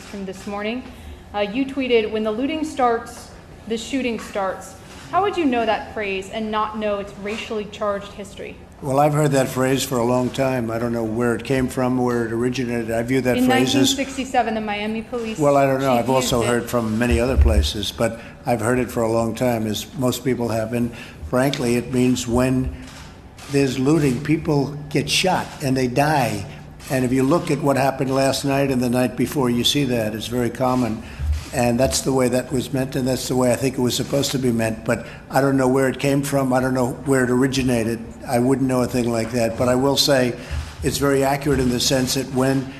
from this morning. You tweeted, "When the looting starts, the shooting starts." How would you know that phrase and not know its racially charged history? Well, I've heard that phrase for a long time. I don't know where it came from, where it originated. I view that in phrase as... 1967, the Miami police... Well, I don't know. chief I've also used it. heard from many other places, but I've heard it for a long time, as most people have. And frankly, it means when there's looting, people get shot and they die. And if you look at what happened last night and the night before, you see that. It's very common. And that's the way that was meant, and that's the way I think it was supposed to be meant. But I don't know where it came from. I don't know where it originated. I wouldn't know a thing like that. But I will say it's very accurate in the sense that when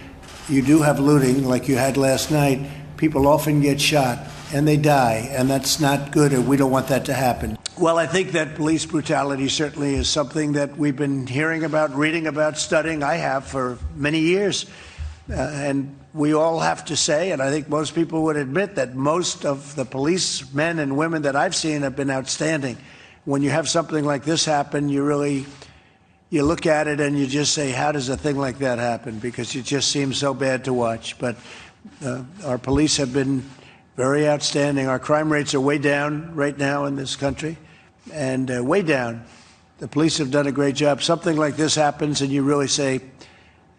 you do have looting, like you had last night, people often get shot and they die, and that's not good, and we don't want that to happen. Well, I think that police brutality certainly is something that we've been hearing about, reading about, studying. I have for many years. And we all have to say, and I think most people would admit, that most of the policemen and women that I've seen have been outstanding. When you have something like this happen, you look at it and you just say, how does a thing like that happen? Because it just seems so bad to watch. But our police have been very outstanding. Our crime rates are way down right now in this country, and way down. The police have done a great job. Something like this happens and you really say,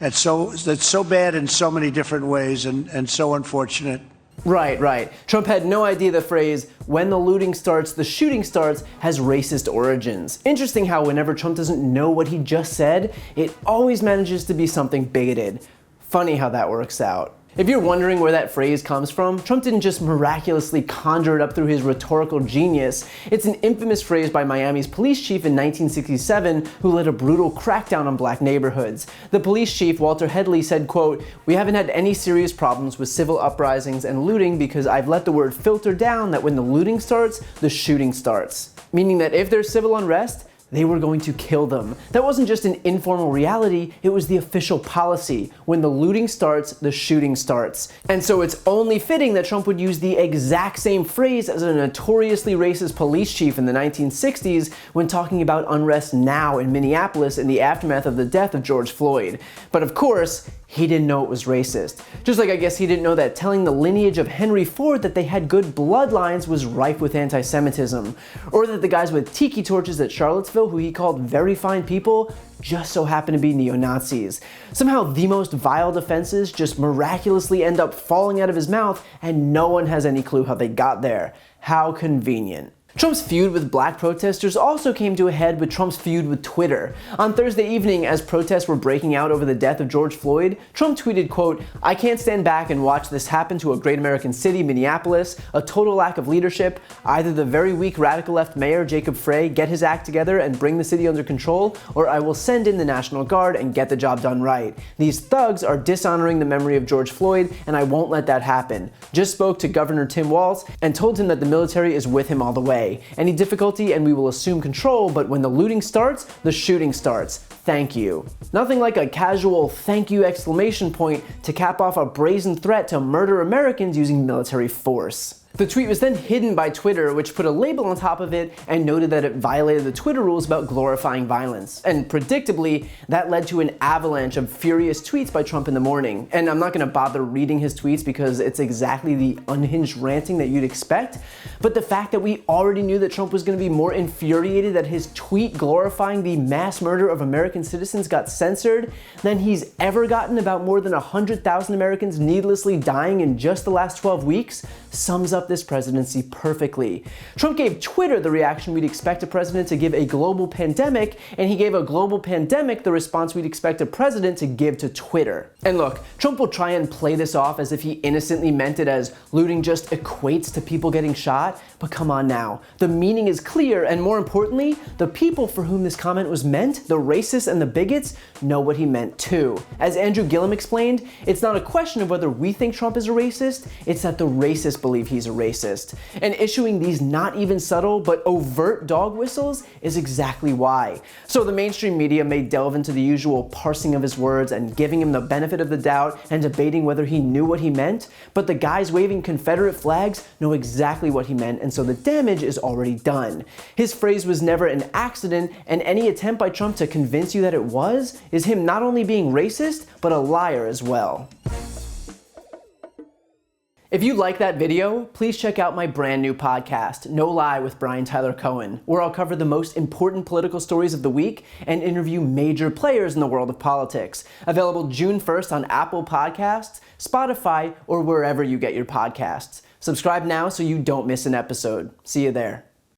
that's so bad in so many different ways and so unfortunate. Right. Trump had no idea the phrase, "when the looting starts, the shooting starts," has racist origins. Interesting how whenever Trump doesn't know what he just said, it always manages to be something bigoted. Funny how that works out. If you're wondering where that phrase comes from, Trump didn't just miraculously conjure it up through his rhetorical genius. It's an infamous phrase by Miami's police chief in 1967 who led a brutal crackdown on black neighborhoods. The police chief, Walter Headley, said, quote, "We haven't had any serious problems with civil uprisings and looting because I've let the word filter down that when the looting starts, the shooting starts." Meaning that if there's civil unrest, they were going to kill them. That wasn't just an informal reality, it was the official policy. When the looting starts, the shooting starts. And so it's only fitting that Trump would use the exact same phrase as a notoriously racist police chief in the 1960s when talking about unrest now in Minneapolis in the aftermath of the death of George Floyd. But of course, he didn't know it was racist. Just like I guess he didn't know that telling the lineage of Henry Ford that they had good bloodlines was rife with anti-Semitism. Or that the guys with tiki torches at Charlottesville, who he called very fine people, just so happen to be neo-Nazis. Somehow the most vile defenses just miraculously end up falling out of his mouth and no one has any clue how they got there. How convenient. Trump's feud with black protesters also came to a head with Trump's feud with Twitter. On Thursday evening, as protests were breaking out over the death of George Floyd, Trump tweeted, quote, "I can't stand back and watch this happen to a great American city, Minneapolis, a total lack of leadership. Either the very weak radical left mayor, Jacob Frey, get his act together and bring the city under control, or I will send in the National Guard and get the job done right. These thugs are dishonoring the memory of George Floyd, and I won't let that happen. Just spoke to Governor Tim Walz and told him that the military is with him all the way. Any difficulty and we will assume control, but when the looting starts, the shooting starts. Thank you." Nothing like a casual "thank you" exclamation point to cap off a brazen threat to murder Americans using military force. The tweet was then hidden by Twitter, which put a label on top of it and noted that it violated the Twitter rules about glorifying violence. And predictably, that led to an avalanche of furious tweets by Trump in the morning. And I'm not going to bother reading his tweets because it's exactly the unhinged ranting that you'd expect. But the fact that we already knew that Trump was going to be more infuriated that his tweet glorifying the mass murder of American citizens got censored than he's ever gotten about more than 100,000 Americans needlessly dying in just the last 12 weeks sums up this presidency perfectly. Trump gave Twitter the reaction we'd expect a president to give a global pandemic, and he gave a global pandemic the response we'd expect a president to give to Twitter. And look, Trump will try and play this off as if he innocently meant it as looting just equates to people getting shot, but come on now. The meaning is clear, and more importantly, the people for whom this comment was meant, the racists and the bigots, know what he meant too. As Andrew Gillum explained, it's not a question of whether we think Trump is a racist, it's that the racists believe he's a racist. And issuing these not even subtle but overt dog whistles is exactly why. So the mainstream media may delve into the usual parsing of his words and giving him the benefit of the doubt and debating whether he knew what he meant, but the guys waving Confederate flags know exactly what he meant, and so the damage is already done. His phrase was never an accident, and any attempt by Trump to convince you that it was is him not only being racist, but a liar as well. If you like that video, please check out my brand new podcast, No Lie with Brian Tyler Cohen, where I'll cover the most important political stories of the week and interview major players in the world of politics. Available June 1st on Apple Podcasts, Spotify, or wherever you get your podcasts. Subscribe now so you don't miss an episode. See you there.